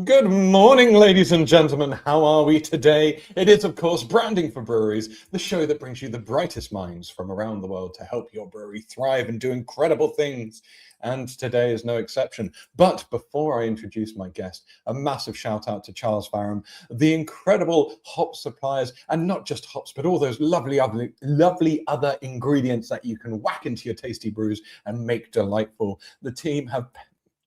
Good morning, ladies and gentlemen. How are we today? It is, of course, Branding for Breweries, the show that brings you the brightest minds from around the world to help your brewery thrive and do incredible things. And today is no exception. But before I introduce my guest, a massive shout out to Charles Fareham, the incredible hop suppliers, and not just hops, but all those lovely other ingredients that you can whack into your tasty brews and make delightful. The team have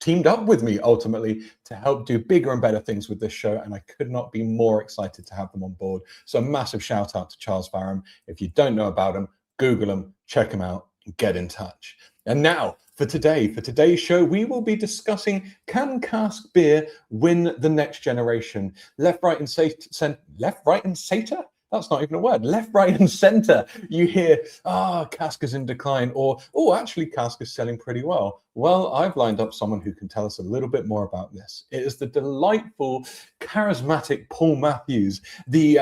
teamed up with me ultimately to help do bigger and better things with this show, and I could not be more excited to have them on board. So a massive shout out to Charles Fareham. If you don't know about him, Google him, check him out, and get in touch. And now for today's show, we will be discussing, can cask beer win the next generation? Left, right, and center? That's not even a word. Left, right, and center. You hear, cask is in decline, or, actually, cask is selling pretty well. Well, I've lined up someone who can tell us a little bit more about this. It is the delightful, charismatic Paul Matthews. He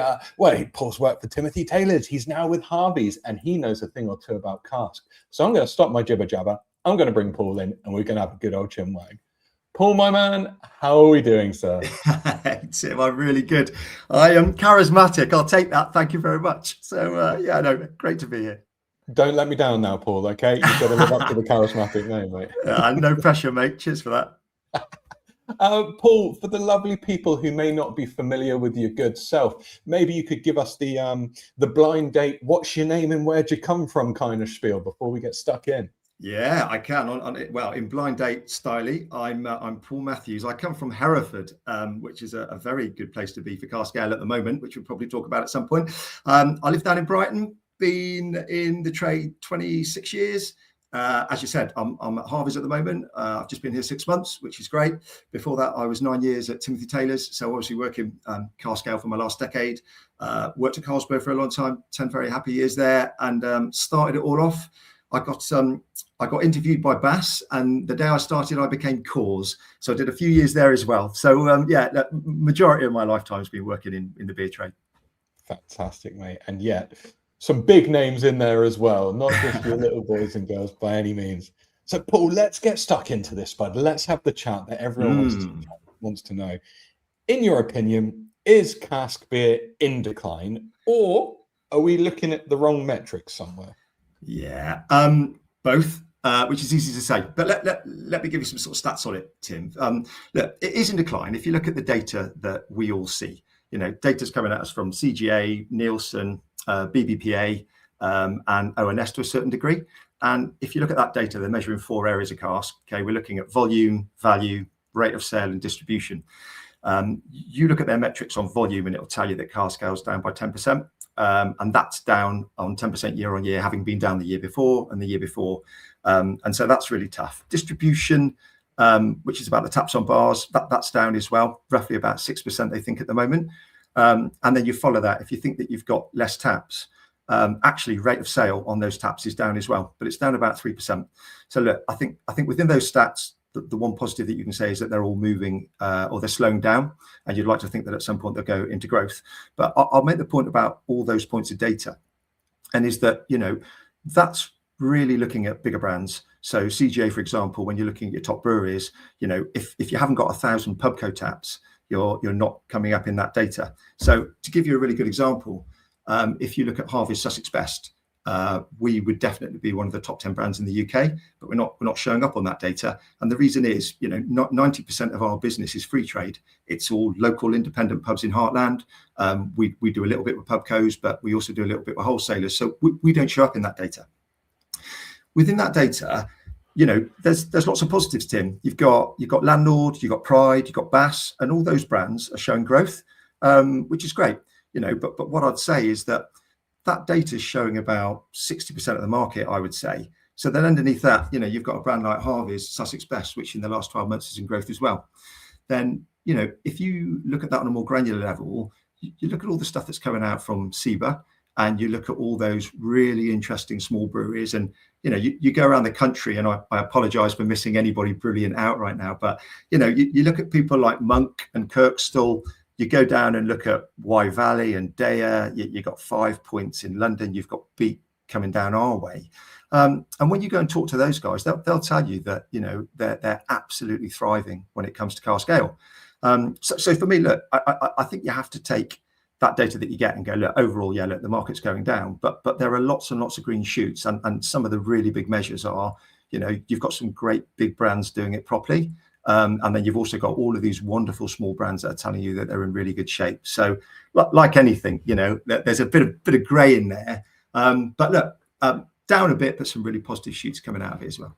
Paul's worked for Timothy Taylor's. He's now with Harvey's, and he knows a thing or two about cask. So I'm going to stop my jibber jabber. I'm going to bring Paul in, and we're going to have a good old chinwag. Paul, my man, how are we doing, sir? Tim, I'm really good. I am charismatic. I'll take that. Thank you very much. So, great to be here. Don't let me down now, Paul, okay? You've got to live up to the charismatic name, mate. No pressure, mate. Cheers for that. Paul, for the lovely people who may not be familiar with your good self, maybe you could give us the blind date, what's your name and where'd you come from kind of spiel before we get stuck in. Yeah, I can. In blind date style, I'm Paul Matthews. I come from Hereford, which is a very good place to be for cask ale at the moment, which we'll probably talk about at some point. I live down in Brighton, been in the trade 26 years. As you said, I'm at Harvey's at the moment. I've just been here 6 months, which is great. Before that, I was 9 years at Timothy Taylor's. So obviously working cask ale for my last decade. Worked at Carlsberg for a long time, 10 very happy years there, and started it all off. I got interviewed by Bass, and the day I started, I became Coors. So I did a few years there as well. So the majority of my lifetime has been working in the beer trade. Fantastic, mate. And yet, some big names in there as well, not just your little boys and girls by any means. So, Paul, let's get stuck into this, bud. Let's have the chat that everyone wants to know. In your opinion, is cask beer in decline, or are we looking at the wrong metrics somewhere? Yeah, both, which is easy to say. But let me give you some sort of stats on it, Tim. Look, it is in decline. If you look at the data that we all see, data's coming at us from CGA, Nielsen, BBPA, and ONS to a certain degree. And if you look at that data, they're measuring 4 areas of cask. Okay, we're looking at volume, value, rate of sale, and distribution. You look at their metrics on volume, and it'll tell you that cask ale's down by 10%. And that's down on 10% year on year, having been down the year before and the year before. And so that's really tough. Distribution, which is about the taps on bars, that's down as well, roughly about 6%, they think at the moment. And then you follow that. If you think that you've got less taps, actually rate of sale on those taps is down as well, but it's down about 3%. So look, I think within those stats, the one positive that you can say is that they're all moving or they're slowing down, and you'd like to think that at some point they'll go into growth. But I'll make the point about all those points of data, and is that, that's really looking at bigger brands. So CGA, for example, when you're looking at your top breweries, if you haven't got 1,000 Pubco taps, you're not coming up in that data. So to give you a really good example, if you look at Harvey's Sussex Best, we would definitely be one of the top 10 brands in the UK, but we're not showing up on that data. And the reason is, not 90% of our business is free trade. It's all local independent pubs in Heartland. We do a little bit with Pubcos, but we also do a little bit with wholesalers. So we don't show up in that data. Within that data, there's lots of positives, Tim. You've got Landlord, you've got Pride, you've got Bass, and all those brands are showing growth, which is great. But what I'd say is that data is showing about 60% of the market, I would say. So then underneath that, you've got a brand like Harvey's Sussex Best, which in the last 12 months is in growth as well. Then, if you look at that on a more granular level, you look at all the stuff that's coming out from SIBA, and you look at all those really interesting small breweries, and you go around the country, and I apologize for missing anybody brilliant out right now, but you look at people like Monk and Kirkstall. You go down and look at Wye Valley and Daya. You got 5 Points in London. You've got Beat coming down our way. And when you go and talk to those guys, they'll tell you that they're absolutely thriving when it comes to cask ale. So for me, look, I think you have to take that data that you get and go, look, overall, yeah, look, the market's going down, but there are lots and lots of green shoots, and some of the really big measures are, you've got some great big brands doing it properly, and then you've also got all of these wonderful small brands that are telling you that they're in really good shape. So, like anything, there's a bit of grey in there, but look, down a bit, but some really positive shoots coming out of it as well.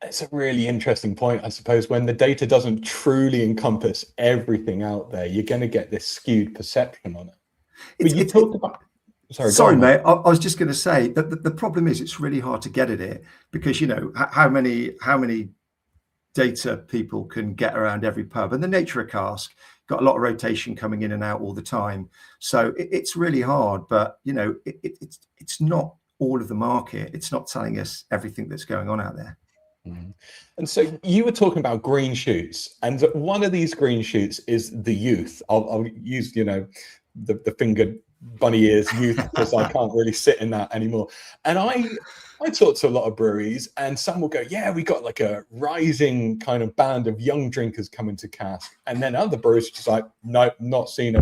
It's a really interesting point, I suppose. When the data doesn't truly encompass everything out there, you're going to get this skewed perception on it. But you talked about... Sorry, mate. I was just going to say that the problem is it's really hard to get at it, because how many data people can get around every pub, and the nature of Cask got a lot of rotation coming in and out all the time. So it's really hard, but it's not all of the market. It's not telling us everything that's going on out there. And so you were talking about green shoots, and one of these green shoots is the youth. I'll use the fingered bunny ears youth, because I can't really sit in that anymore. And I talk to a lot of breweries, and some will go, yeah, we got like a rising kind of band of young drinkers coming to Cask, and then other breweries are just like, nope, not seen a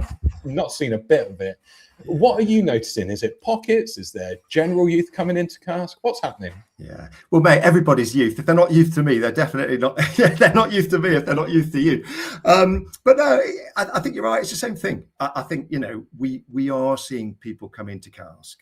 bit of it. What are you noticing? Is it pockets? Is there general youth coming into Cask? What's happening? Yeah, well, mate, everybody's youth. If they're not youth to me, they're definitely not. They're not youth to me if they're not youth to you. But no, I think you're right. It's the same thing. I think we are seeing people come into Cask,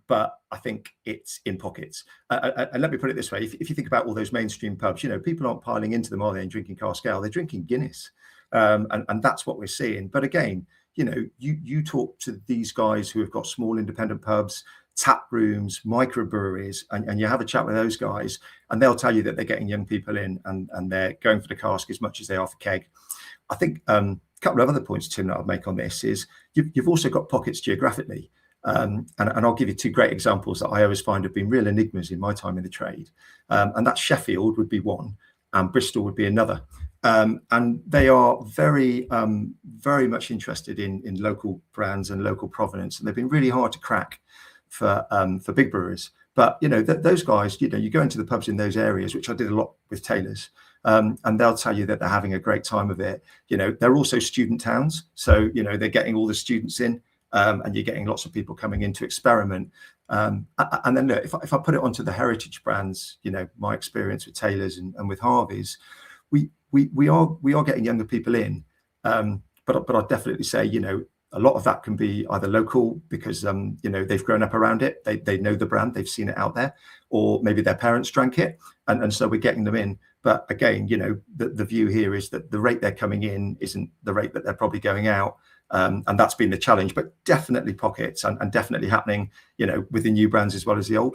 but I think it's in pockets. And let me put it this way: if you think about all those mainstream pubs, people aren't piling into them, are they, and drinking Cask Ale? They're drinking Guinness, and that's what we're seeing. But again, you talk to these guys who have got small independent pubs, tap rooms, microbreweries, and you have a chat with those guys, and they'll tell you that they're getting young people in, and they're going for the Cask as much as they are for keg. I think a couple of other points, Tim, that I'll make on this is you've also got pockets geographically, and I'll give you two great examples that I always find have been real enigmas in my time in the trade, and that's Sheffield would be one, and Bristol would be another. And they are very, very much interested in local brands and local provenance, and they've been really hard to crack for big brewers. But those guys, you go into the pubs in those areas, which I did a lot with Taylor's, and they'll tell you that they're having a great time of it. They're also student towns, so they're getting all the students in, and you're getting lots of people coming in to experiment. And then look, if I put it onto the heritage brands, my experience with Taylor's and with Harvey's, we are getting younger people in, but I'd definitely say a lot of that can be either local because they've grown up around it, they know the brand, they've seen it out there, or maybe their parents drank it, and so we're getting them in. But again, the view here is that the rate they're coming in isn't the rate that they're probably going out, and that's been the challenge. But definitely pockets, and definitely happening with the new brands as well as the old.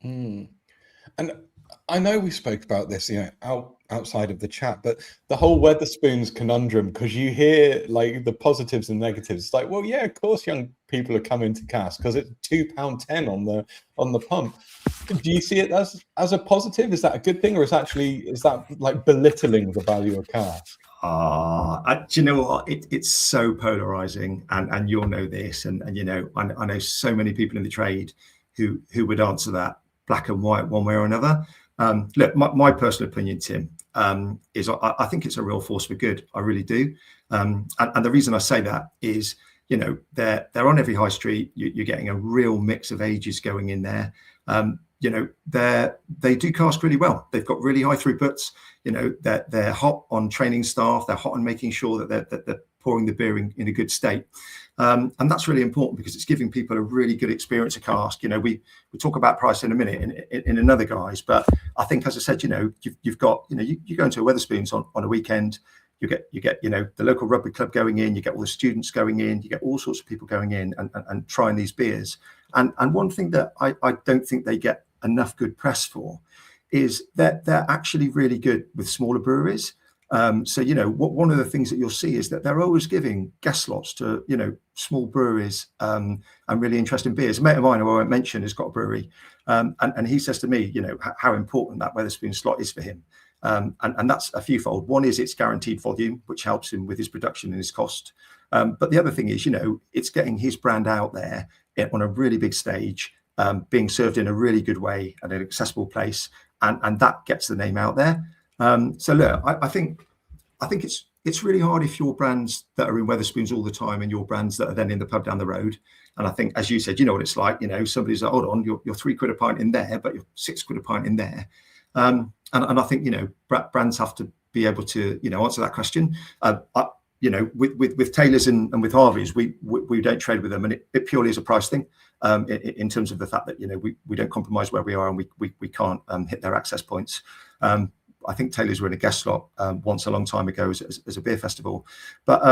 And I know we spoke about this outside of the chat, but the whole Wetherspoons conundrum, because you hear like the positives and negatives. It's like, well, yeah, of course young people are coming to Cask because it's £2.10 on the pump. Do you see it as a positive? Is that a good thing, or is that like belittling the value of Cask? Do you know what? It's so polarizing, and you'll know this, and I know so many people in the trade who would answer that black and white one way or another. Look, my personal opinion, Tim, is I think it's a real force for good. I really do. And the reason I say that is, they're on every high street. You're getting a real mix of ages going in there. They do Cask really well. They've got really high throughputs. They're hot on training staff. They're hot on making sure that they're pouring the beer in a good state. And that's really important because it's giving people a really good experience of Cask. We talk about price in a minute in another guys, but I think, as I said, you've got, you go into a Wetherspoons on a weekend, you get the local rugby club going in, you get all the students going in, you get all sorts of people going in and trying these beers. And one thing that I don't think they get enough good press for is that they're actually really good with smaller breweries. So one of the things that you'll see is that they're always giving guest slots to small breweries and really interesting beers. A mate of mine who I won't mention has got a brewery, and he says to me, how important that Wetherspoon slot is for him, and that's a fewfold. One is it's guaranteed volume, which helps him with his production and his cost. But the other thing is, it's getting his brand out there on a really big stage, being served in a really good way at an accessible place, and that gets the name out there. So look, I think I think it's really hard if you're brands that are in Wetherspoons all the time and your brands that are then in the pub down the road. And I think, as you said, you know what it's like. Somebody's like, hold on, you're £3 a pint in there, but you're £6 a pint in there. And I think brands have to be able to answer that question. With Taylor's and with Harvey's, we don't trade with them, and it purely is a price thing. In terms of the fact that we don't compromise where we are, and we can't hit their access points. I think Taylor's were in a guest slot once a long time ago as a beer festival. But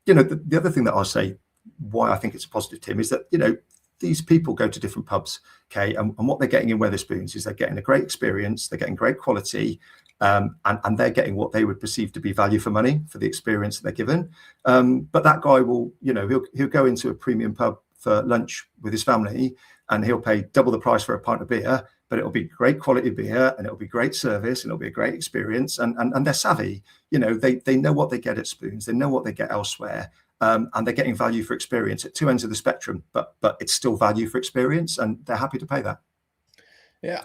the other thing that I'll say, why I think it's a positive, Tim, is that these people go to different pubs, okay, and what they're getting in Wetherspoons is they're getting a great experience, they're getting great quality, and they're getting what they would perceive to be value for money for the experience that they're given. But that guy will, he'll go into a premium pub for lunch with his family, and he'll pay double the price for a pint of beer, but it'll be great quality beer, and it'll be great service, and it'll be a great experience. And they're savvy, they know what they get at Spoons, they know what they get elsewhere. And they're getting value for experience at two ends of the spectrum, but it's still value for experience, and they're happy to pay that. Yeah,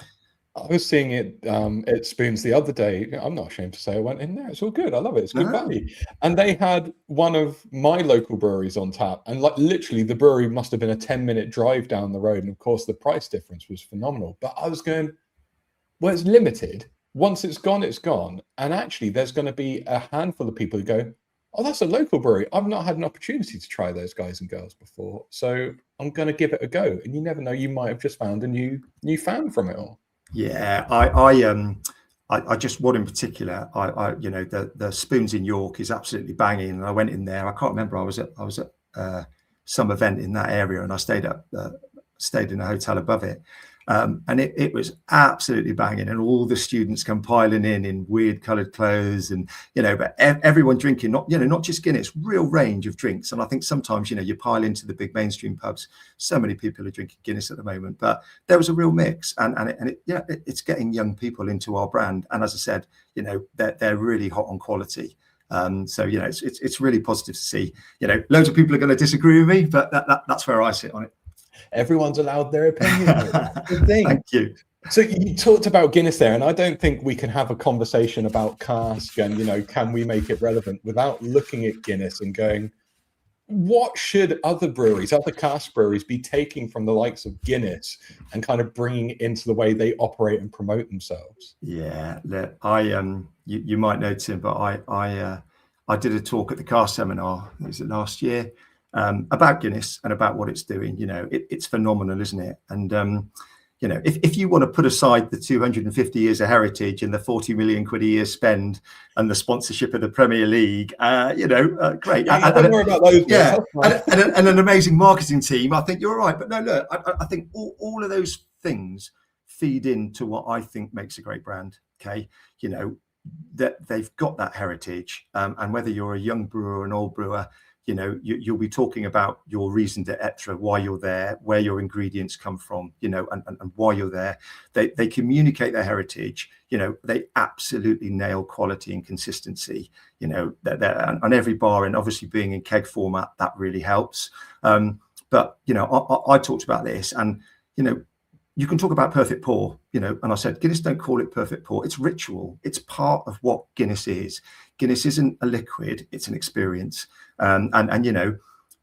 I was seeing it at Spoons the other day. I'm not ashamed to say I went in there. It's all good. I love it. It's good value. And they had one of my local breweries on tap, and literally the brewery must have been a 10-minute drive down the road. And of course, the price difference was phenomenal. But I was going, well, it's limited. Once it's gone, it's gone. And actually, there's going to be a handful of people who go, oh, that's a local brewery. I've not had an opportunity to try those guys and girls before, so I'm going to give it a go. And you never know, you might have just found a new fan from it all. Yeah, I just, one in particular, the Spoons in York is absolutely banging. And I went in there. I can't remember. I was at some event in that area, and I stayed in a hotel above it. And it was absolutely banging, and all the students come piling in weird coloured clothes, and but everyone drinking not just Guinness, real range of drinks. And I think sometimes you pile into the big mainstream pubs. So many people are drinking Guinness at the moment, but there was a real mix, and it's getting young people into our brand. And as I said, they're really hot on quality. So it's really positive to see. Loads of people are going to disagree with me, but that's where I sit on it. Everyone's allowed their opinion. Good thing. Thank you. So you talked about Guinness there, and I don't think we can have a conversation about Cask and can we make it relevant without looking at Guinness and going, what should other breweries, other Cask breweries, be taking from the likes of Guinness and kind of bringing it into the way they operate and promote themselves? Yeah, look, you might know, Tim, but I did a talk at the Cask seminar. Was it last year? About Guinness and about what it's doing. It's phenomenal, isn't it? And if you want to put aside the 250 years of heritage and the 40 million quid a year spend and the sponsorship of the Premier League, great. Yeah, don't worry about those. Yeah, and an amazing marketing team. I think you're right. But no, look, I think all of those things feed into what I think makes a great brand. Okay, that they've got that heritage, and whether you're a young brewer or an old brewer, you'll be talking about your reason d'etre, why you're there, where your ingredients come from, and why you're there. They communicate their heritage. They absolutely nail quality and consistency. They're on every bar, and obviously being in keg format, that really helps. But I talked about this, and you can talk about perfect pour, and I said, Guinness don't call it perfect pour. It's ritual. It's part of what Guinness is. Guinness isn't a liquid, it's an experience. And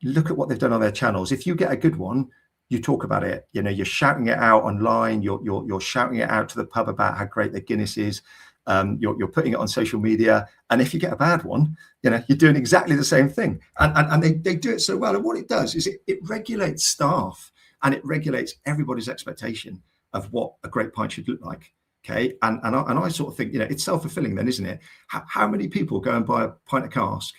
look at what they've done on their channels. If you get a good one, you talk about it. You're shouting it out online. You're shouting it out to the pub about how great their Guinness is. You're putting it on social media. And if you get a bad one, you're doing exactly the same thing. And they do it so well. And what it does is it regulates staff, and it regulates everybody's expectation of what a great pint should look like. Okay, and I sort of think it's self-fulfilling then, isn't it? How many people go and buy a pint of Cask,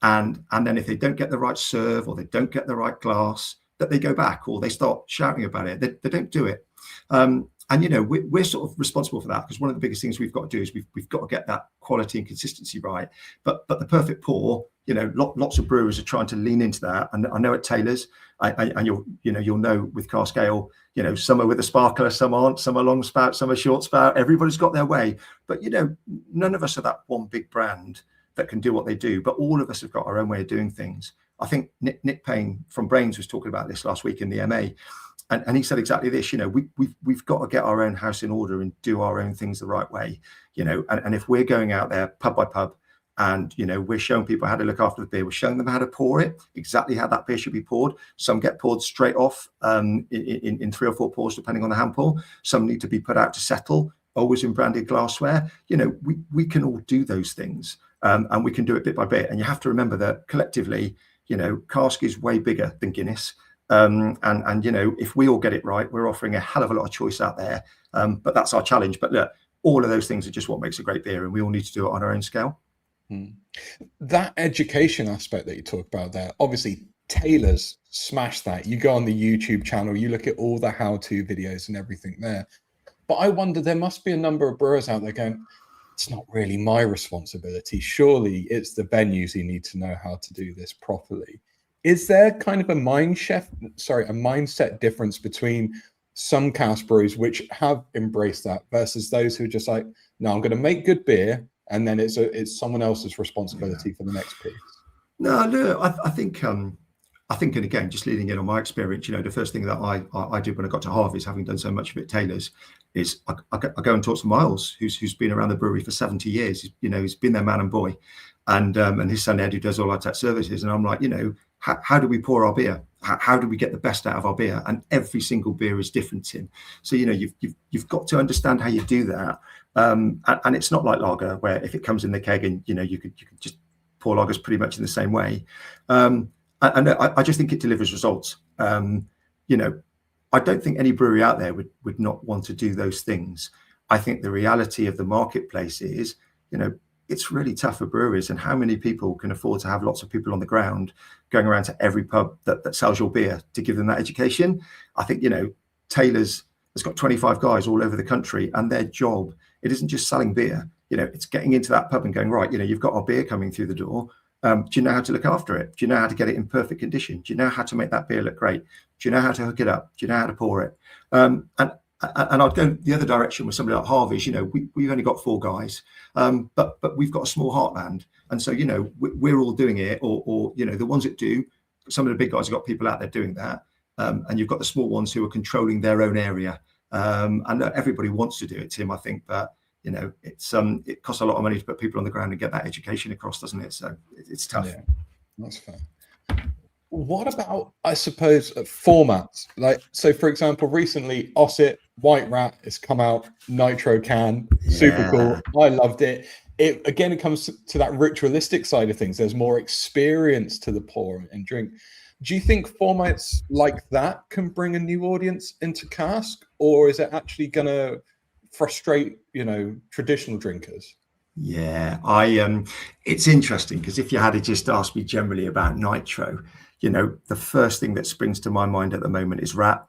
and then if they don't get the right serve or they don't get the right glass, that they go back or they start shouting about it. They don't do it. And we're sort of responsible for that, because one of the biggest things we've got to do is we've got to get that quality and consistency right. But the perfect pour, lots of brewers are trying to lean into that. And I know at Taylor's, and you'll know with Cask Ale, some are with a sparkler, some aren't, some are long spout, some are short spout. Everybody's got their way. But none of us are that one big brand that can do what they do. But all of us have got our own way of doing things. I think Nick Payne from Brains was talking about this last week in the MA. And he said exactly this, we've got to get our own house in order and do our own things the right way, and if we're going out there pub by pub And, we're showing people how to look after the beer. We're showing them how to pour it, exactly how that beer should be poured. Some get poured straight off in 3 or 4 pours, depending on the hand pour. Some need to be put out to settle, always in branded glassware. We can all do those things, and we can do it bit by bit. And you have to remember that collectively, Cask is way bigger than Guinness. And if we all get it right, we're offering a hell of a lot of choice out there. But that's our challenge. But look, all of those things are just what makes a great beer, and we all need to do it on our own scale. That education aspect that you talk about there, obviously Taylor's smashed that. You go on the YouTube channel, you look at all the how-to videos and everything there. But I wonder, there must be a number of brewers out there going, it's not really my responsibility. Surely it's the venues who need to know how to do this properly. Is there kind of a mindset difference between some cask breweries which have embraced that versus those who are just like, no, I'm going to make good beer, and then it's someone else's responsibility for the next piece? No, look, I think, and again, just leading in on my experience, the first thing that I did when I got to Harvey's, having done so much of it Taylor's, is I go and talk to Miles, who's been around the brewery for 70 years. He's been their man and boy, and his son Ed, who does all our tech services. And I'm like, how do we pour our beer? How do we get the best out of our beer? And every single beer is different, Tim. So you've got to understand how you do that. And it's not like lager, where if it comes in the keg and you could just pour lagers pretty much in the same way. And I just think it delivers results. I don't think any brewery out there would not want to do those things. I think the reality of the marketplace is, it's really tough for breweries, and how many people can afford to have lots of people on the ground going around to every pub that sells your beer to give them that education. I think, Taylor's has got 25 guys all over the country, and their job, it isn't just selling beer. It's getting into that pub and going, right, you've got our beer coming through the door. Do you know how to look after it? Do you know how to get it in perfect condition? Do you know how to make that beer look great? Do you know how to hook it up? Do you know how to pour it? And I'd go the other direction with somebody like Harvey's. We've only got 4 guys, but we've got a small heartland, and so we're all doing it. Or the ones that do, some of the big guys have got people out there doing that, and you've got the small ones who are controlling their own area. And everybody wants to do it, Tim, I think, but it costs a lot of money to put people on the ground and get that education across, doesn't it? So it's tough. Yeah, that's fair. What about, I suppose, formats? Like, so for example, recently Osset White Rat has come out, nitro can, super cool. I loved it. It comes to that ritualistic side of things. There's more experience to the pour and drink. Do you think formats like that can bring a new audience into cask, or is it actually going to frustrate, traditional drinkers? Yeah, it's interesting, because if you had to just ask me generally about nitro, the first thing that springs to my mind at the moment is rat.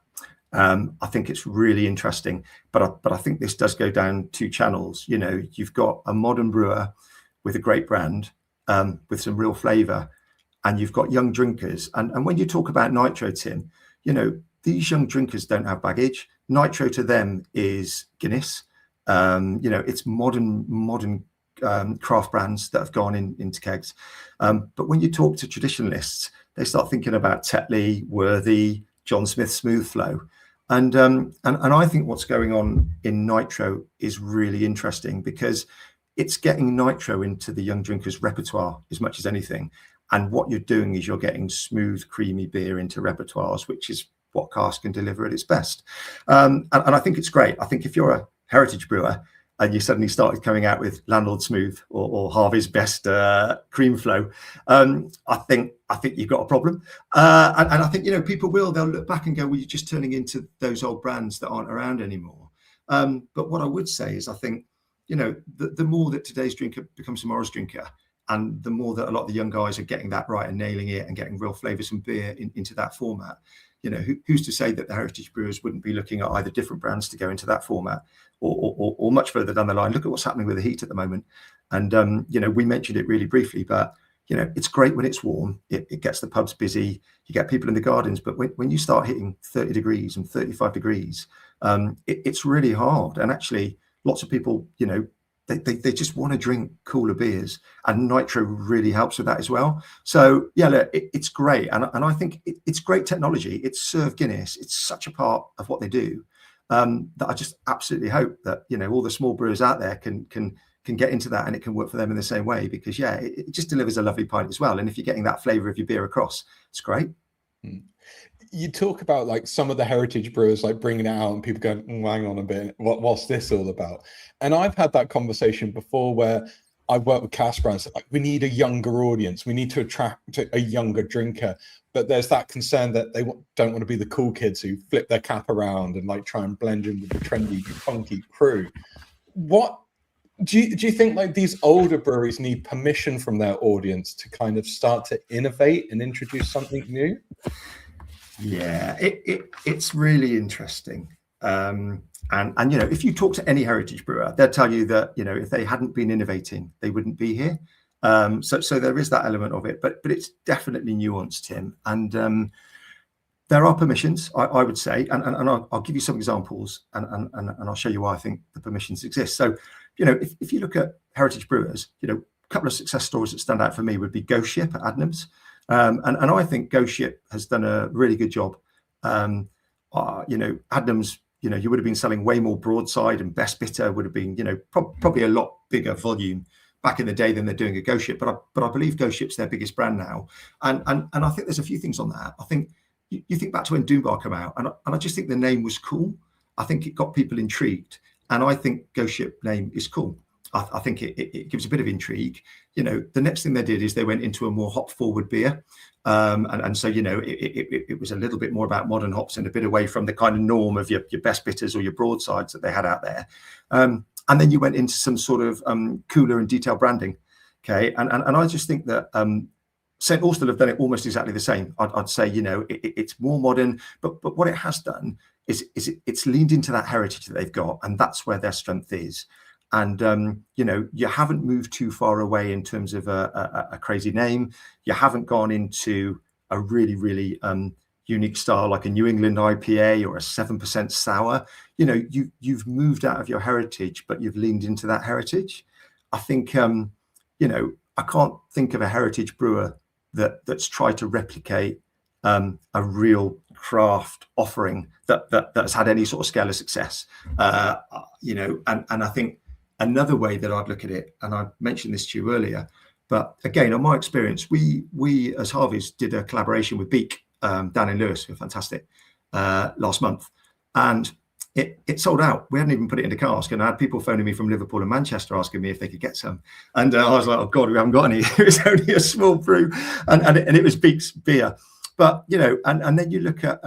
I think it's really interesting, but I think this does go down 2 channels. You've got a modern brewer with a great brand, with some real flavour, and you've got young drinkers. And when you talk about nitro, Tim, these young drinkers don't have baggage. Nitro to them is Guinness. It's modern craft brands that have gone into kegs. But when you talk to traditionalists, they start thinking about Tetley, Worthy, John Smith, Smooth Flow. And I think what's going on in nitro is really interesting, because it's getting nitro into the young drinkers' repertoire as much as anything. And what you're doing is you're getting smooth, creamy beer into repertoires, which is what Cask can deliver at its best. And I think it's great. I think if you're a heritage brewer and you suddenly started coming out with Landlord Smooth or Harvey's Best Cream Flow, I think you've got a problem. And I think, people they'll look back and go, well, you're just turning into those old brands that aren't around anymore. But what I would say is, I think, the more that today's drinker becomes tomorrow's drinker, and the more that a lot of the young guys are getting that right and nailing it and getting real flavoursome beer into that format, who's to say that the heritage brewers wouldn't be looking at either different brands to go into that format, or much further down the line, look at what's happening with the heat at the moment. And, we mentioned it really briefly, but, it's great when it's warm. It gets the pubs busy. You get people in the gardens. But when you start hitting 30 degrees and 35 degrees, it's really hard. And actually, lots of people, they just want to drink cooler beers, and nitro really helps with that as well. So yeah, look, it's great, and I think it's great technology. It's served Guinness. It's such a part of what they do, that I just absolutely hope that all the small brewers out there can can get into that and it can work for them in the same way, because it just delivers a lovely pint as well. And if you're getting that flavour of your beer across, it's great. You talk about like some of the heritage brewers like bringing it out and people going, hang on a bit, what's this all about? And I've had that conversation before where I work with Cask brands, like we need a younger audience, we need to attract a younger drinker, but there's that concern that they don't want to be the cool kids who flip their cap around and like try and blend in with the trendy, funky crew. What do you think, like these older breweries need permission from their audience to kind of start to innovate and introduce something new? Yeah, it's really interesting. And if you talk to any heritage brewer, they'll tell you that, if they hadn't been innovating, they wouldn't be here. So there is that element of it, but it's definitely nuanced, Tim. And there are permissions, I would say, and I'll give you some examples, and I'll show you why I think the permissions exist. So, if you look at heritage brewers, a couple of success stories that stand out for me would be Ghost Ship at Adnams. And I think Ghost Ship has done a really good job. Adnams, you would have been selling way more broadside, and Best Bitter would have been, probably a lot bigger volume back in the day than they're doing at Ghost Ship. But I believe Ghost Ship's their biggest brand now. And I think there's a few things on that. I think you think back to when Doombar came out, and I just think the name was cool. I think it got people intrigued. And I think Ghost Ship name is cool. I think it gives a bit of intrigue. The next thing they did is they went into a more hop forward beer. And so, it was a little bit more about modern hops and a bit away from the kind of norm of your Best Bitters or your broadsides that they had out there. And then you went into some sort of cooler and detailed branding. Okay. And I just think that St. Austell have done it almost exactly the same. I'd say, it's more modern, but what it has done is it's leaned into that heritage that they've got, and that's where their strength is. And, you haven't moved too far away in terms of a crazy name. You haven't gone into a really, really unique style like a New England IPA or a 7% sour. You've moved out of your heritage, but you've leaned into that heritage. I think, I can't think of a heritage brewer that's tried to replicate a real craft offering that's had any sort of scale of success. And I think another way that I'd look at it, and I mentioned this to you earlier, but again, on my experience, we as Harvey's did a collaboration with Beak down in Lewis, who are fantastic, last month, and it sold out. We hadn't even put it into Cask, and I had people phoning me from Liverpool and Manchester asking me if they could get some, and I was like, oh God, we haven't got any. It was only a small brew, and it was Beak's beer. But and then you look at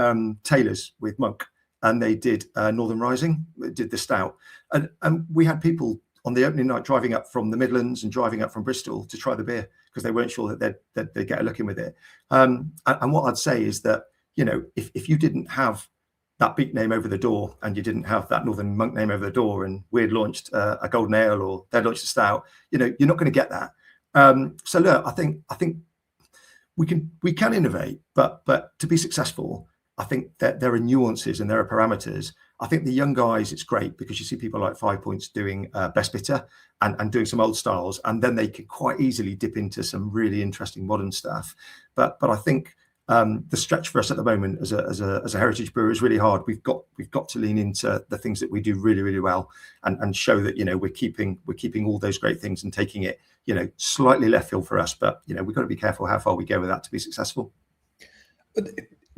Taylor's with Monk, and they did Northern Rising, did the stout, and we had people on the opening night driving up from the Midlands and driving up from Bristol to try the beer because they weren't sure that they'd get a look in with it. And what I'd say is that if you didn't have that Beak name over the door, and you didn't have that Northern Monk name over the door, and we'd launched a golden ale or they'd launched a stout, you're not going to get that. So look, I think we can innovate, but to be successful, I think that there are nuances and there are parameters. I think the young guys, it's great because you see people like 5 Points doing Best Bitter and doing some old styles, and then they could quite easily dip into some really interesting modern stuff. But I think the stretch for us at the moment as a heritage brewer is really hard. We've got to lean into the things that we do really, really well, and show that we're keeping all those great things and taking it slightly left field for us. But we've got to be careful how far we go with that to be successful.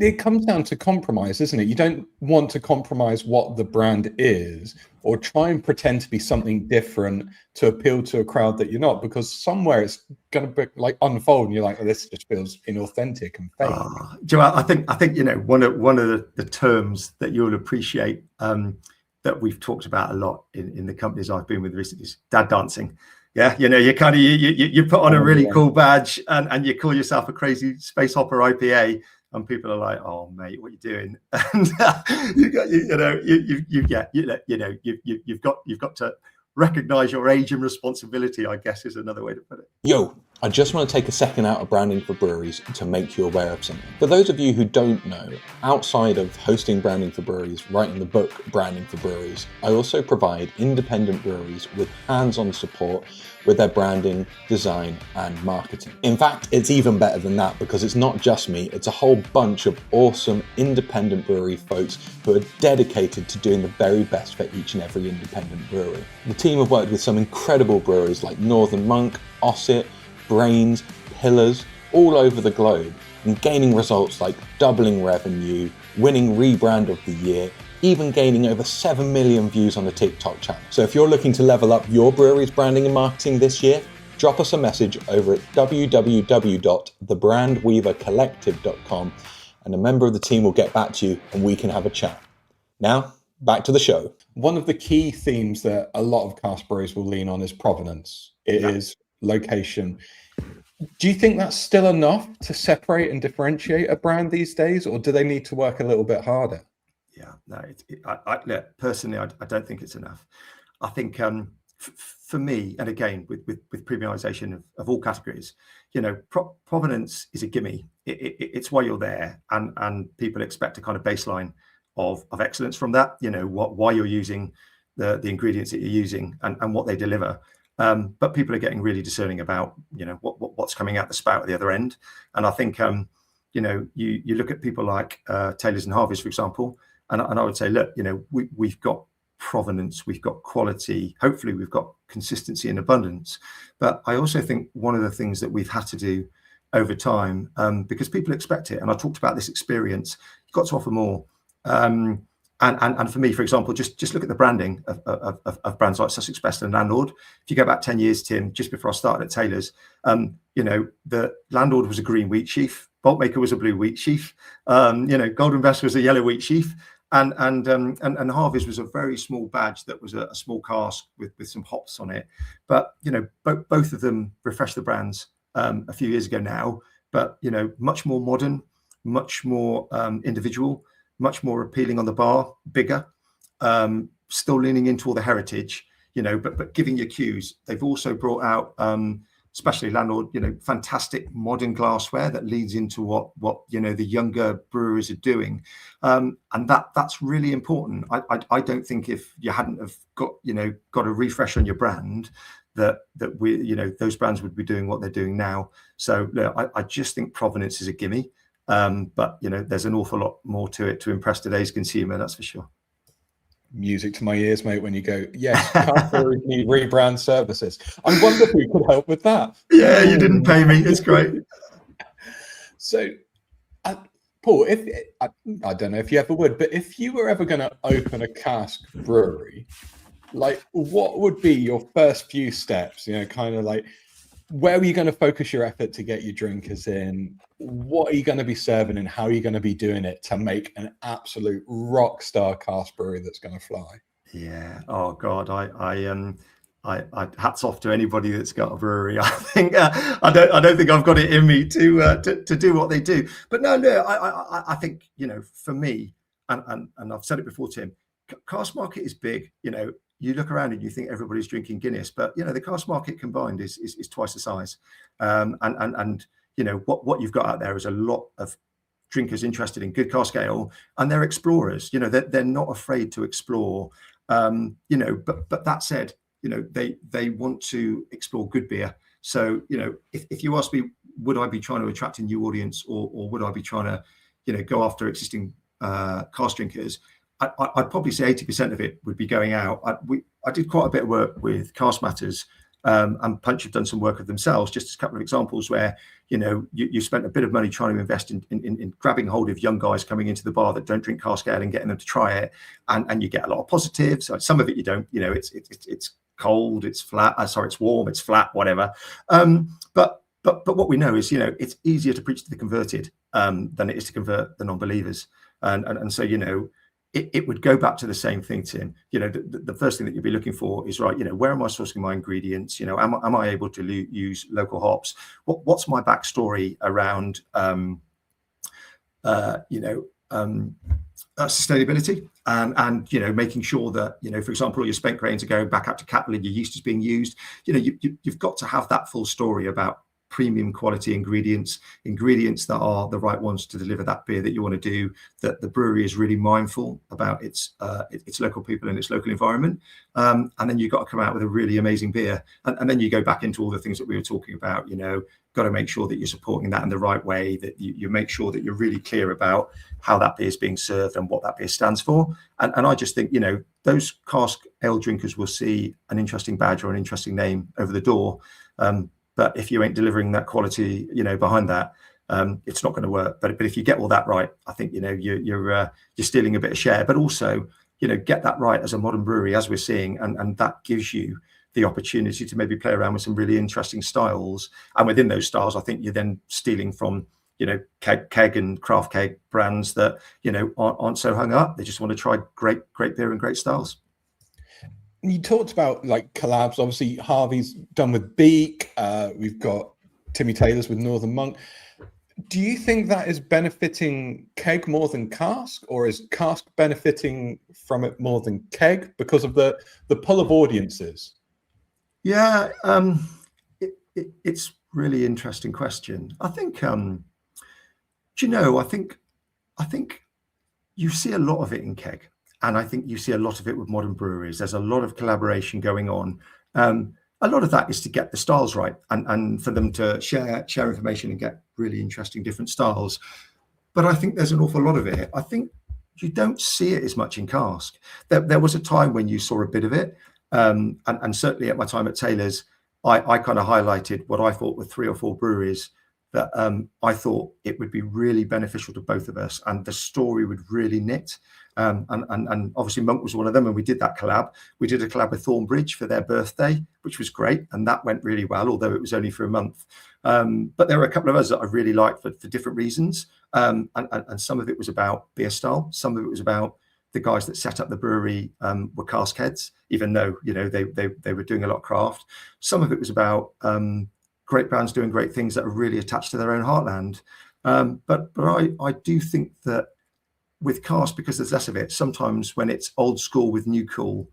It comes down to compromise, isn't it? You don't want to compromise what the brand is or try and pretend to be something different to appeal to a crowd that you're not, because somewhere it's going to be like unfold and you're like, oh, this just feels inauthentic and fake. Joe, I think one of the terms that you'll appreciate that we've talked about a lot in the companies I've been with recently is dad dancing. Yeah, you kind of you put on a really cool badge and you call yourself a crazy space hopper IPA. And people are like, "Oh, mate, what are you doing?" And you've got to recognise your age and responsibility, I guess, is another way to put it. Yo, I just want to take a second out of Branding for Breweries to make you aware of something. For those of you who don't know, outside of hosting Branding for Breweries, writing the book Branding for Breweries, I also provide independent breweries with hands-on support with their branding, design, and marketing. In fact, it's even better than that because it's not just me, it's a whole bunch of awesome independent brewery folks who are dedicated to doing the very best for each and every independent brewery. The team have worked with some incredible breweries like Northern Monk, Ossett, Brains, Pillars, all over the globe, and gaining results like doubling revenue, winning Rebrand of the Year, even gaining over 7 million views on the TikTok channel. So if you're looking to level up your brewery's branding and marketing this year, drop us a message over at www.thebrandweavercollective.com and a member of the team will get back to you and we can have a chat. Now, back to the show. One of the key themes that a lot of cask breweries will lean on is provenance. It is location. Do you think that's still enough to separate and differentiate a brand these days, or do they need to work a little bit harder? Yeah, no, personally, I don't think it's enough. I think for me, and again, with premiumization of all categories, provenance is a gimme. It's why you're there, and people expect a kind of baseline of excellence from that. Why you're using the ingredients that you're using and what they deliver. But people are getting really discerning about what's coming out the spout at the other end. And I think you look at people like Taylor's and Harvey's, for example, and I would say, look, we've got provenance, we've got quality, hopefully we've got consistency and abundance. But I also think one of the things that we've had to do over time, because people expect it, and I talked about this experience, you've got to offer more. And for me, for example, just look at the branding of brands like Sussex Best and Landlord. If you go back 10 years, Tim, just before I started at Taylor's, the Landlord was a green wheat sheaf, Boltmaker was a blue wheat sheaf, Golden Best was a yellow wheat sheaf, and Harvey's was a very small badge that was a small cask with some hops on it. But both of them refreshed the brands a few years ago now, but much more modern, much more individual, much more appealing on the bar, bigger, still leaning into all the heritage, but giving you cues. They've also brought out, especially Landlord, fantastic modern glassware that leads into what the younger brewers are doing, and that's really important. I don't think if you hadn't have got a refresh on your brand, that we those brands would be doing what they're doing now. So I just think provenance is a gimme. But there's an awful lot more to it to impress today's consumer, that's for sure. Music to my ears, mate, when you go, yes, cask breweries need rebrand services. I wonder if we could help with that. Yeah, you didn't pay me. It's great. So, Paul, I don't know if you ever would, but if you were ever going to open a cask brewery, like, what would be your first few steps? Kind of like, where are you going to focus your effort to get your drinkers in? What are you going to be serving and how are you going to be doing it to make an absolute rock star cask brewery that's going to fly? Yeah. Oh God, I hats off to anybody that's got a brewery. I think I don't think I've got it in me to do what they do. But no, I think for me, and I've said it before, Tim, cask market is big. You look around and you think everybody's drinking Guinness, but the cask market combined is twice the size. And what you've got out there is a lot of drinkers interested in good cask ale, and they're explorers. They're not afraid to explore. But that said, they want to explore good beer. So if you ask me, would I be trying to attract a new audience, or would I be trying to go after existing cask drinkers? I'd probably say 80% of it would be going out. I did quite a bit of work with Cask Matters, and Punch have done some work of themselves. Just a couple of examples where you spent a bit of money trying to invest in grabbing hold of young guys coming into the bar that don't drink cask ale and getting them to try it, and you get a lot of positives. Some of it you don't. It's cold, it's flat. It's warm, it's flat, whatever. But what we know is it's easier to preach to the converted than it is to convert the non-believers, and so it would go back to the same thing, Tim. The first thing that you'd be looking for is, right, where am I sourcing my ingredients? Am I able to use local hops? What's my backstory around sustainability, and making sure that for example, all your spent grains are going back out to cattle and your yeast is being used. You've got to have that full story about premium quality ingredients that are the right ones to deliver that beer that you want to do, that the brewery is really mindful about its local people and its local environment. And then you've got to come out with a really amazing beer. And then you go back into all the things that we were talking about, got to make sure that you're supporting that in the right way, that you make sure that you're really clear about how that beer is being served and what that beer stands for. And I just think, those cask ale drinkers will see an interesting badge or an interesting name over the door. But if you ain't delivering that quality, behind that, it's not going to work. But if you get all that right, I think, you're stealing a bit of share, but also, get that right as a modern brewery, as we're seeing. And that gives you the opportunity to maybe play around with some really interesting styles. And within those styles, I think you're then stealing from, keg and craft keg brands that, aren't so hung up. They just want to try great beer and great styles. You talked about like collabs. Obviously, Harvey's done with Beak. We've got Timmy Taylor's with Northern Monk. Do you think that is benefiting keg more than cask, or is cask benefiting from it more than keg because of the pull of audiences? Yeah, it's really interesting question. I think, I think you see a lot of it in keg. And I think you see a lot of it with modern breweries. There's a lot of collaboration going on. A lot of that is to get the styles right and for them to share information and get really interesting different styles. But I think there's an awful lot of it. I think you don't see it as much in cask. There was a time when you saw a bit of it. And certainly at my time at Taylor's, I kind of highlighted what I thought were 3 or 4 breweries that I thought it would be really beneficial to both of us and the story would really knit. And obviously Monk was one of them, and we did that collab. We did a collab with Thornbridge for their birthday, which was great, and that went really well, although it was only for a month. But there were a couple of others that I really liked for different reasons. And some of it was about beer style. Some of it was about the guys that set up the brewery were cask heads, even though they were doing a lot of craft. Some of it was about great brands doing great things that are really attached to their own heartland. But I do think that with cask, because there's less of it, sometimes when it's old school with new cool,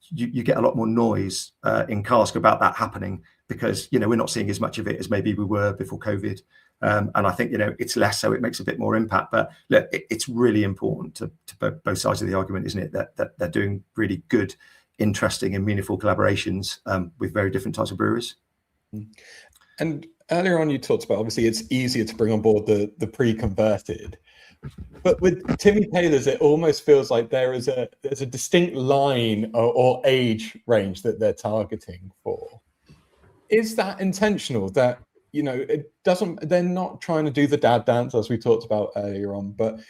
you get a lot more noise in cask about that happening, because we're not seeing as much of it as maybe we were before COVID. And I think it's less, so it makes a bit more impact. But look, it's really important to both sides of the argument, isn't it, that they're doing really good, interesting and meaningful collaborations with very different types of breweries. And earlier on you talked about, obviously it's easier to bring on board the pre-converted, but with Timmy Taylor's it almost feels like there's a distinct line or age range that they're targeting for. Is that intentional, that they're not trying to do the dad dance as we talked about earlier on? But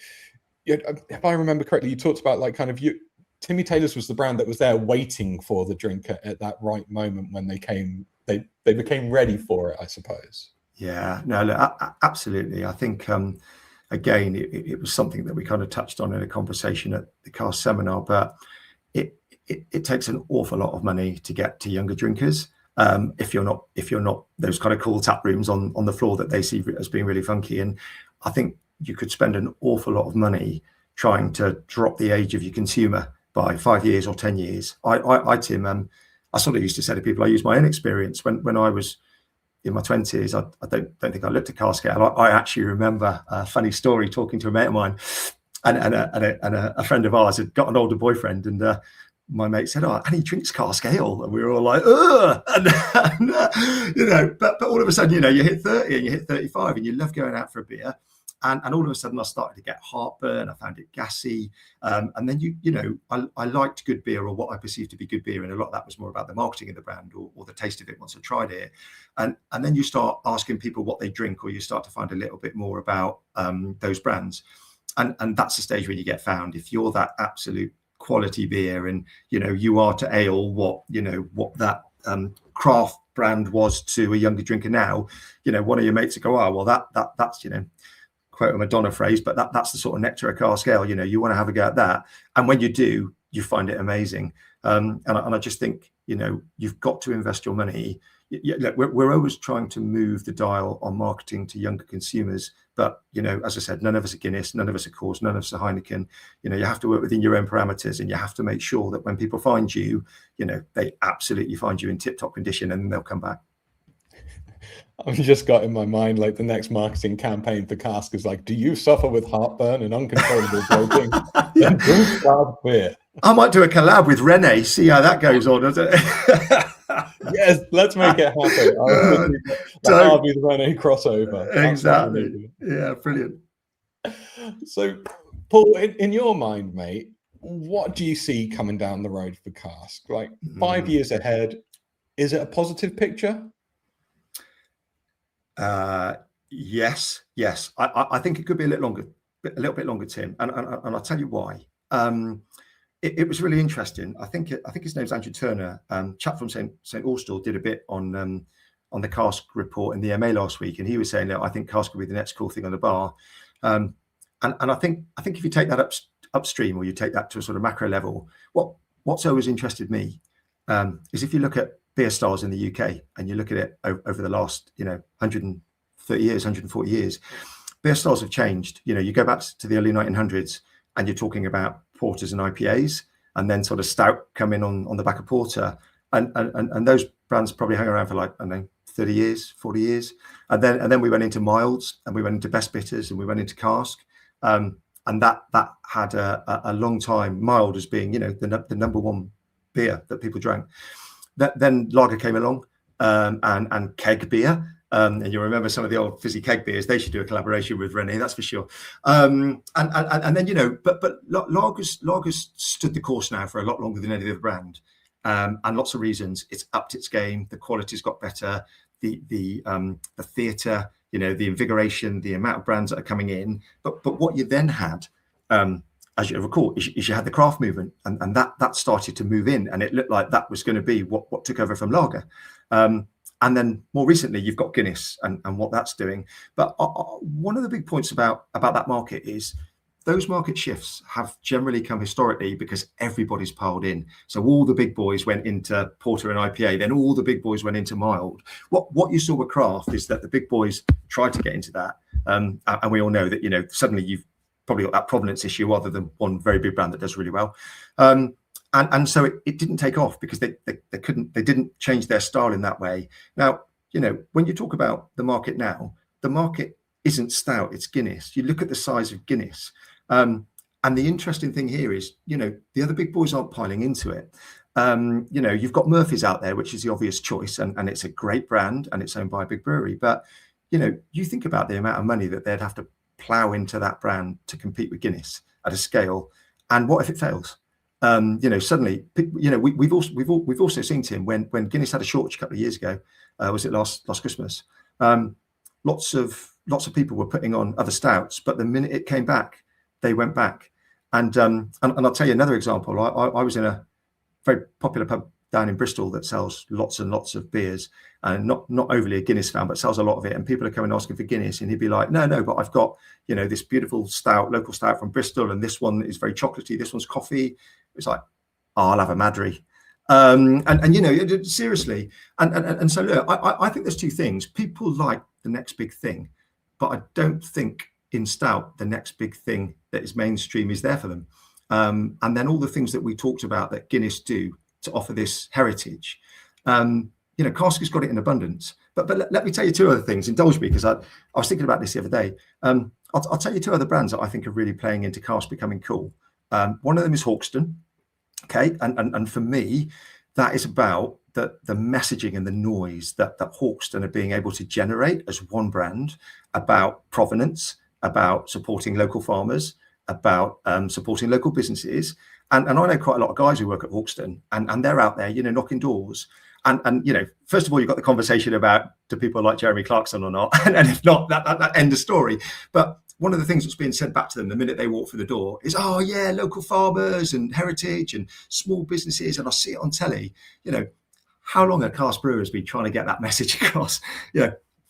if I remember correctly, you talked about Timmy Taylor's was the brand that was there waiting for the drinker at that right moment when they became ready for it, I suppose. Yeah, no, look, absolutely. I think again, it was something that we kind of touched on in a conversation at the Cask seminar, but it takes an awful lot of money to get to younger drinkers. If you're not those kind of cool tap rooms on the floor that they see as being really funky. And I think you could spend an awful lot of money trying to drop the age of your consumer by 5 years or 10 years. Tim, I sort of used to say to people, I use my own experience when I was in my 20s. I don't think I looked at cask ale. I actually remember a funny story talking to a mate of mine, and a friend of ours had got an older boyfriend, and my mate said, "Oh, and he drinks cask ale," and we were all like, "Ugh!" But all of a sudden, you hit 30 and you hit 35, and you love going out for a beer. And all of a sudden I started to get heartburn. I found it gassy. And then, I liked good beer, or what I perceived to be good beer. And a lot of that was more about the marketing of the brand or the taste of it once I tried it. And then you start asking people what they drink, or you start to find a little bit more about those brands. And that's the stage where you get found. If you're that absolute quality beer and, you are to ale what that craft brand was to a younger drinker now, one of your mates would go, "Oh, well, that's, quote a Madonna phrase, but that's the sort of nectar of cask ale. You want to have a go at that, and when you do, you find it amazing." And I just think you've got to invest your money. Look, we're always trying to move the dial on marketing to younger consumers, but as I said, none of us are Guinness, none of us are Coors, none of us are Heineken. You have to work within your own parameters, and you have to make sure that when people find you, they absolutely find you in tip-top condition, and they'll come back. I've just got in my mind like the next marketing campaign for Cask is like, do you suffer with heartburn and uncontrollable bloating? Yeah. Then drink craft beer. I might do a collab with Rene, see how that goes on. Yes, let's make it happen. The Harvey the Rene crossover. Exactly. Yeah, brilliant. So, Paul, in your mind, mate, what do you see coming down the road for Cask? Like 5 years ahead, is it a positive picture? Yes. I think it could be a little bit longer, Tim, and I'll tell you why. It was really interesting. I think his name's Andrew Turner. Chap from St Austell did a bit on the Cask report in the MA last week, and he was saying that I think Cask will be the next cool thing on the bar. And I think if you take that upstream, or you take that to a sort of macro level, what's always interested me is if you look at beer styles in the UK and you look at it over the last 130 years, 140 years, beer styles have changed. You go back to the early 1900s and you're talking about porters and IPAs, and then sort of stout come in on the back of porter, and those brands probably hang around for like, I don't know, 30 years, 40 years, and then we went into milds, and we went into best bitters, and we went into Cask, and that had a long time, mild as being the number one beer that people drank. Then lager came along, and keg beer. And you remember some of the old fizzy keg beers. They should do a collaboration with Rene, that's for sure. And then but lagers stood the course now for a lot longer than any other brand, and lots of reasons. It's upped its game. The quality's got better. The theatre, the invigoration, the amount of brands that are coming in. But what you then had, as you recall, is you had the craft movement, and that started to move in, and it looked like that was going to be what took over from lager. And then more recently, you've got Guinness and what that's doing. But one of the big points about that market is those market shifts have generally come historically because everybody's piled in. So all the big boys went into porter and IPA, then all the big boys went into mild. What you saw with craft is that the big boys tried to get into that. And we all know that, suddenly you've probably got that provenance issue other than one very big brand that does really well. And so it didn't take off because they didn't change their style in that way. Now, when you talk about the market now, the market isn't stout, it's Guinness. You look at the size of Guinness. And the interesting thing here is, the other big boys aren't piling into it. You've got Murphy's out there, which is the obvious choice, and it's a great brand and it's owned by a big brewery. But, you think about the amount of money that they'd have to plow into that brand to compete with Guinness at a scale. And what if it fails? Suddenly, we've also seen, Tim, when Guinness had a shortage a couple of years ago, was it last Christmas? Lots of people were putting on other stouts, but the minute it came back, they went back. And I'll tell you another example. I was in a very popular pub down in Bristol that sells lots and lots of beers, and not overly a Guinness fan, but sells a lot of it. And people are coming asking for Guinness, and he'd be like, no, but I've got this beautiful stout, local stout from Bristol, and this one is very chocolatey. This one's coffee. It's like, I'll have a Madry. Seriously. And so look, I think there's two things. People like the next big thing, but I don't think in stout the next big thing that is mainstream is there for them. And then all the things that we talked about that Guinness do to offer this heritage. Cask has got it in abundance. But let me tell you two other things. Indulge me, because I was thinking about this the other day. I'll tell you two other brands that I think are really playing into Cask becoming cool. One of them is Hawkston. Okay, and for me, that is about the messaging and the noise that Hawkston are being able to generate as one brand about provenance, about supporting local farmers, about supporting local businesses. And I know quite a lot of guys who work at Hawkston, and they're out there, knocking doors. And first of all, you've got the conversation about, do people like Jeremy Clarkson or not? And if not, that end of story. But one of the things that's being said back to them the minute they walk through the door is, oh yeah, local farmers and heritage and small businesses, and I see it on telly. How long have Cask Brewers been trying to get that message across?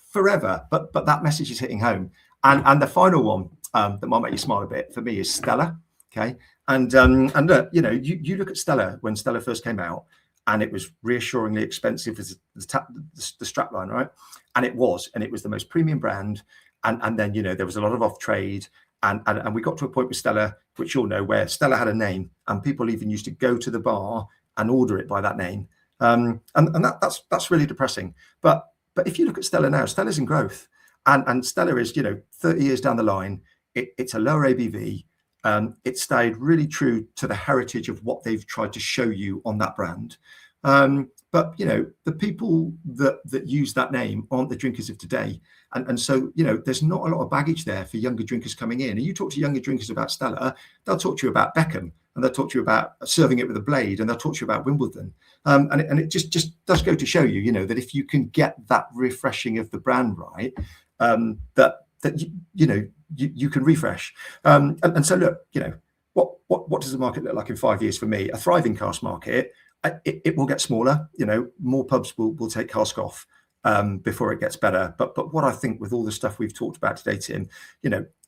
Forever. But that message is hitting home. And the final one that might make you smile a bit for me is Stella. Okay, and look, you look at Stella when Stella first came out, and it was reassuringly expensive as the strapline, right? And it was the most premium brand. And then, there was a lot of off trade, and we got to a point with Stella, which you'll know, where Stella had a name, and people even used to go to the bar and order it by that name. And that's really depressing. But But if you look at Stella now, Stella's in growth, and Stella is, 30 years down the line. It's a lower ABV. It stayed really true to the heritage of what they've tried to show you on that brand. But the people that use that name aren't the drinkers of today, and so there's not a lot of baggage there for younger drinkers coming in. And you talk to younger drinkers about Stella, they'll talk to you about Beckham, and they'll talk to you about serving it with a blade, and they'll talk to you about Wimbledon. And it just does go to show you, that if you can get that refreshing of the brand right, that you can refresh. And so look, what does the market look like in 5 years for me? A thriving cask market. It will get smaller. More pubs will take cask off before it gets better. But what I think with all the stuff we've talked about today, Tim,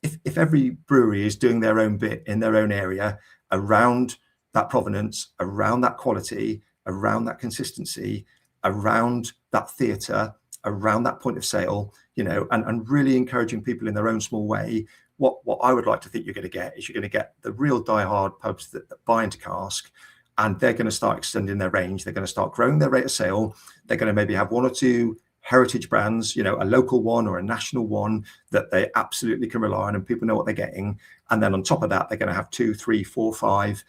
if every brewery is doing their own bit in their own area around that provenance, around that quality, around that consistency, around that theatre, around that point of sale, and really encouraging people in their own small way, what I would like to think you're going to get is you're going to get the real diehard pubs that buy into cask. And they're going to start extending their range. They're going to start growing their rate of sale. They're going to maybe have one or two heritage brands, a local one or a national one that they absolutely can rely on and people know what they're getting. And then on top of that, they're going to have 2, 3, 4, 5,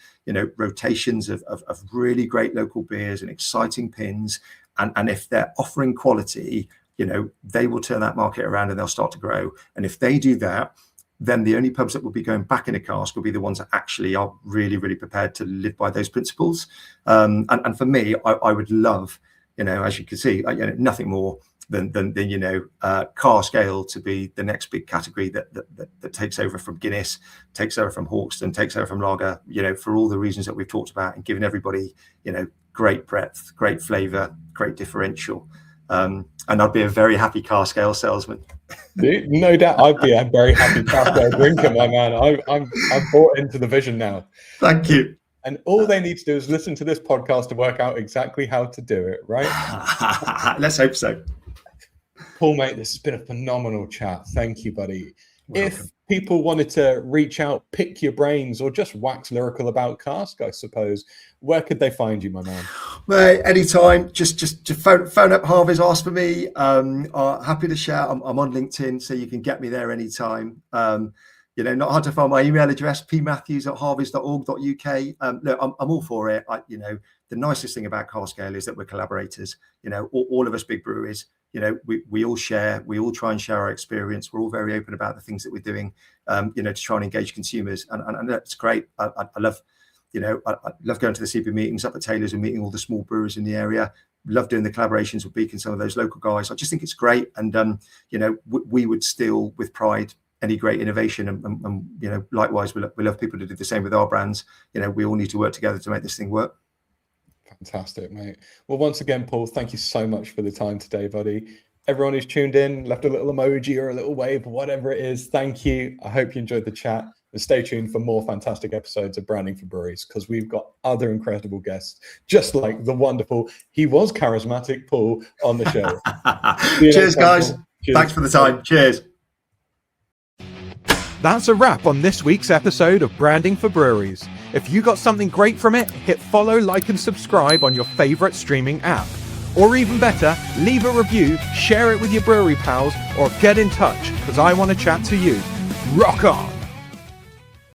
rotations of really great local beers and exciting pins. And if they're offering quality, they will turn that market around and they'll start to grow. And if they do that, then the only pubs that will be going back in a cask will be the ones that actually are really, really prepared to live by those principles. And for me, I would love, as you can see, nothing more than cask ale to be the next big category that takes over from Guinness, takes over from Hawkston, takes over from lager, for all the reasons that we've talked about, and giving everybody, great breadth, great flavour, great differential. And I'd be a very happy cask ale salesman. No doubt, I'd be a very happy cask ale drinker, my man. I'm bought into the vision now. Thank you. And all they need to do is listen to this podcast to work out exactly how to do it, right? Let's hope so. Paul, mate, this has been a phenomenal chat. Thank you, buddy. Welcome. If people wanted to reach out, pick your brains, or just wax lyrical about cask, I suppose, where could they find you, my man? Mate, anytime. Just phone up Harvey's, ask for me. Happy to share. I'm on LinkedIn, so you can get me there anytime. Not hard to find my email address, pmatthews@harveys.org.uk. Look, I'm all for it. The nicest thing about cask ale is that we're collaborators. All of us big breweries, we all share, we all try and share our experience. We're all very open about the things that we're doing, to try and engage consumers. And that's great. I love, I love going to the CB meetings up at Taylor's and meeting all the small brewers in the area. Love doing the collaborations with Beacon, some of those local guys. I just think it's great. And, we would steal with pride any great innovation. And likewise, we love people to do the same with our brands. We all need to work together to make this thing work. Fantastic, mate. Well, once again, Paul, thank you so much for the time today, buddy. Everyone who's tuned in, left a little emoji or a little wave, whatever it is, thank you. I hope you enjoyed the chat. And stay tuned for more fantastic episodes of Branding for Breweries, because we've got other incredible guests, just like the wonderful, he was charismatic Paul on the show. Cheers, guys. Cheers. Thanks for the time. Cheers. That's a wrap on this week's episode of Branding for Breweries. If you got something great from it, hit follow, like, and subscribe on your favorite streaming app. Or even better, leave a review, share it with your brewery pals, or get in touch, because I want to chat to you. Rock on!